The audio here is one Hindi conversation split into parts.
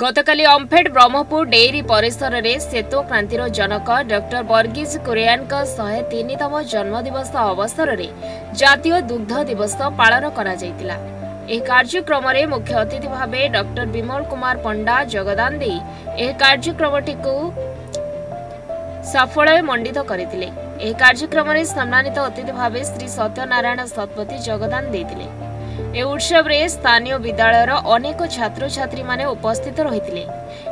गतकाली ओम्फेड ब्रह्मपुर डेयरी परिसर में सेतो क्रांतिर जनक डॉक्टर वर्गीज कुरियान 103तम जन्मदिवस अवसर में जातीय दुग्ध दिवस पालन करा जायतिला। एह कार्यक्रम में मुख्य अतिथि भाव डॉक्टर विमल कुमार पंडा योगदान दे एह कार्यक्रमटी को सफल मंडित करथिले। एह कार्यक्रम में सम्मानित अतिथि भाव श्री सत्यनारायण शतपथी योगदान देथिले। ए उत्सव रे स्थानीय विद्यालयर अनेक छात्र छात्री माने उपस्थित रहिथिले।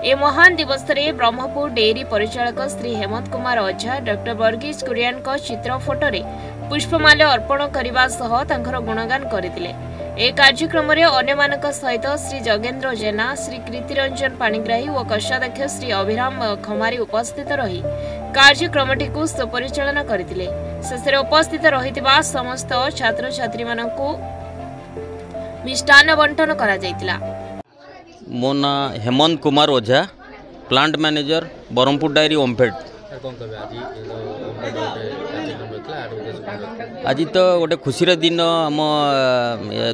ए महान दिवस रे ब्रह्मपुर डेयरी परिचालक श्री हेमंत कुमार ओझा डॉक्टर वर्गीज कुरियान को चित्र फोटो रे पुष्पमाल्य अर्पण करने सह तांकर गुणगान करथिले। ए कार्यक्रम रे अन्य मानक सहित श्री जगेन्द्र जेना, श्री कृतिरंजन पाणिग्राही और कोषाध्यक्ष श्री अभिराम खमारी उपस्थित रही कार्यक्रमटी को सुपरिचालन करथिले। शेष उपस्थित रहितबा समस्त छात्र छात्री मानकु मिष्टान्न बंटन करा जायतिला। मो ना Hemant Kumar Ojha, plant manager Brahmapur dairy ओम्फेड। आज तो गोटे खुशी दिन आम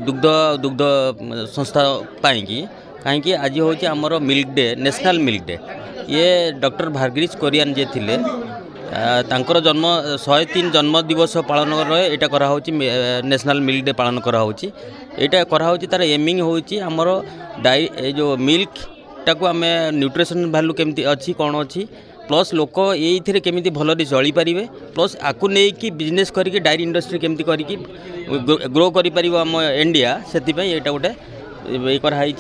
दुग्ध दुग्ध संस्था कहीं आज हूँ आमर milk day, national milk day. ये डॉक्टर वर्गीज कुरियान जे थिले तांकर जन्म 103 जन्म दिवस पालन यहाँ कराऊँ नेशनल मिल्क डे पालन कराऊँ। यहाँ कराऊँ तार एमिंग होची आमर डायरी जो मिल्क टाको आम न्यूट्रिशन वैल्यू केमती अच्छी कौन अच्छी प्लस लोक ये केमी भल चली पारे प्लस आपको नहीं बिजनेस करके डायरी इंडस्ट्री केमती करके ग्रो कर आम इंडिया से यहाँ गोटे ये कराई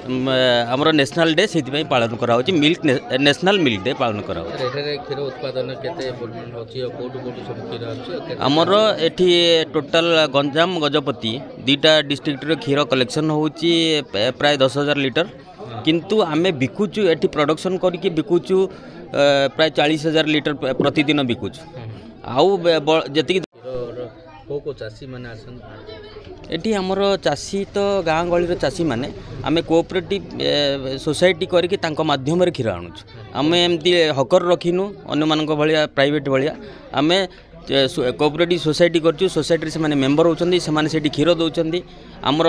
आमर नेशनल डे से पालन कराऊँ मिल्क नेशनल मिल्क डे पालन कराऊँ। क्षीर उत्पादन आमर एठी टोटाल गंजाम गजपति दुईटा डिस्ट्रिक्ट क्षीर कलेक्शन होची प्राय 10,000 लीटर किंतु आमे बिकुचु एठी प्रोडक्शन करके बिकुचु प्राय 40,000 लीटर प्रतिदिन बिकुचु। आउ जति को चाषी माने आसन एटी आमर चाषी तो गाँ गहली चाषी माने आमे कोऑपरेटिव सोसाइटी करके तांको माध्यम रे क्षीर आणुछु। आमे एमती हकर रखिनु अन्य मानक भलिया प्राइवेट भलिया आमे कोऑपरेटिव सोसाइटी करछु। सोसाइटी से माने मेंबर होचंदी से माने सेठी क्षीर दोचंदी। आमर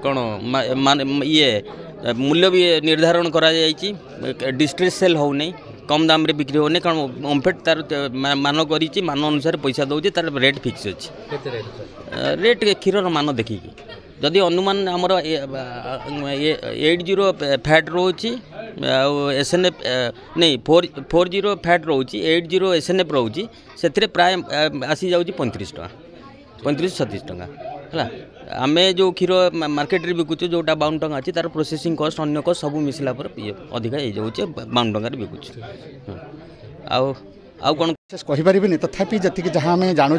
कोन ये मूल्य भी निर्धारण करा जायछि। डिस्ट्रेस सेल हो नहीं कम दाम रे बिक्री होने कारण ओम्फेड तार मान करी मान अनुसार पैसा दौचे तार रेट फिक्स अच्छी रेट क्षीर मान देखिकी जदि अनुमान आमर 80 फैट रोची SNF नहीं 40 फैट रोची 80 SNF रोची से प्राय आसी जाऊँगी 35 टका 35-36 टका है। आमे जो क्षीर मार्केट रे बिकुचे जोटा 52 टका अच्छी तार प्रोसेसिंग कॉस्ट अन्य कॉस्ट सब मिसला पर अधिका हो जाऊे 52 टका बिकुचे। आउ कौन कहीपरि तथापि जी जहाँ आम जानूँ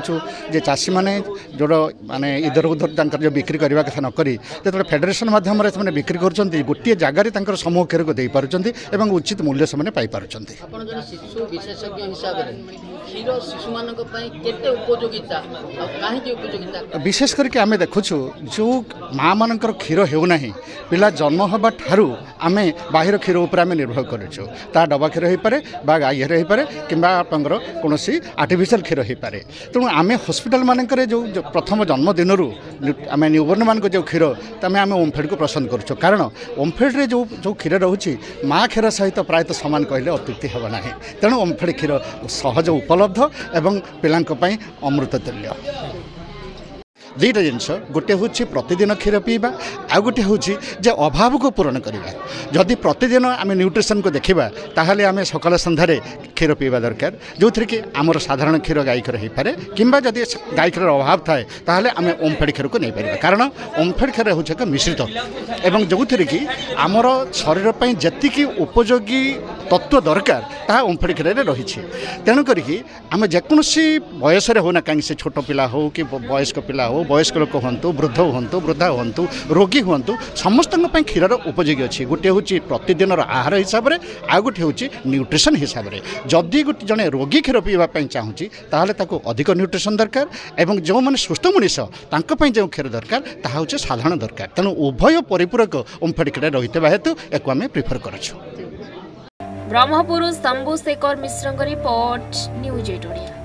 जे चाषी मैंने जोड़ माने इधर उधर जो बिक्री करने कथा नक जो फेडरेशन माध्यम से बिक्री कर गोटे जगार समूह क्षीर को दे पार्टी और उचित मूल्य से पाइपर। शिशु विशेषज्ञ हिसाब से क्षीर शिशु मान उपयोगिता विशेष करके आम देखु जो माँ मान क्षीर होना पिला जन्म हवा ठारू आम बाहर क्षीर उपर निर्भर करूँ ता डबा क्षीर हो पारे बा गाई हो पारे कि कौन आर्टिफिशियल क्षीर हो पारे। तेणु आम हॉस्पिटल मानक जो प्रथम जन्मदिन आम न्यूबर्न मान जो क्षीर तमें आम ओम्फेड को पसंद करुँ कारण ओम्फेड रे जो क्षीर रोचे माँ क्षीर सहित प्रायतः सामान कहले अत्युक्ति हेब ना। तेणु ओम्फेड क्षीर सहज उपलब्ध एवं पिलांई अमृत तुल्य। दुईटा जिनस गोटे हूँ प्रतिदिन क्षीर पीवा आ गोटे हूँ जे अभाव को पूरण करवा। जदि प्रतिदिन आम न्यूट्रिशन को देखा ताहले आम सकाल सन्धार क्षीर पीवा दरकार जो थी कि आमर साधारण क्षीर गाई क्षीर हो पाए कि जदि गाई क्षीर अभाव थाए ताहले आम ओम्फेड क्षीर को नहीं पार कारण ओम्फेड क्षीर हूँ एक मिश्रित एवं जो थी कि आमर शरीर पर जी उपयोगी तत्व दरकार ता ओम्फेड क्षीर रही। तेणुक आम जेकोसी बयस होना कहीं से छोट पिला हो कि वयस्क पिला हो वयस्क लोक हूँ वृद्ध हूँ वृद्धा हूँ रोगी हूँ समस्त क्षीर उपयोगी अच्छी। गोटे हूँ प्रतिदिन आहार हिसाब से आ गोटे हूँ न्यूट्रिशन हिसाब से जदि गोटे जड़े रोगी क्षीर पीवाई चाहूँगी ताहले ताको अधिक न्यूट्रिशन दरकार एवं जो मैंने सुस्थ मनीष जो क्षीर दरकार ताहा हूँ साधारण दरकार। तेणु उभय परिपूरक ओम्फेड क्षीर रही हेतु एक आम प्रिफर करूँ। ब्रह्मपुर शंभु शेखर मिश्र रिपोर्ट न्यूज 8 ओडिया।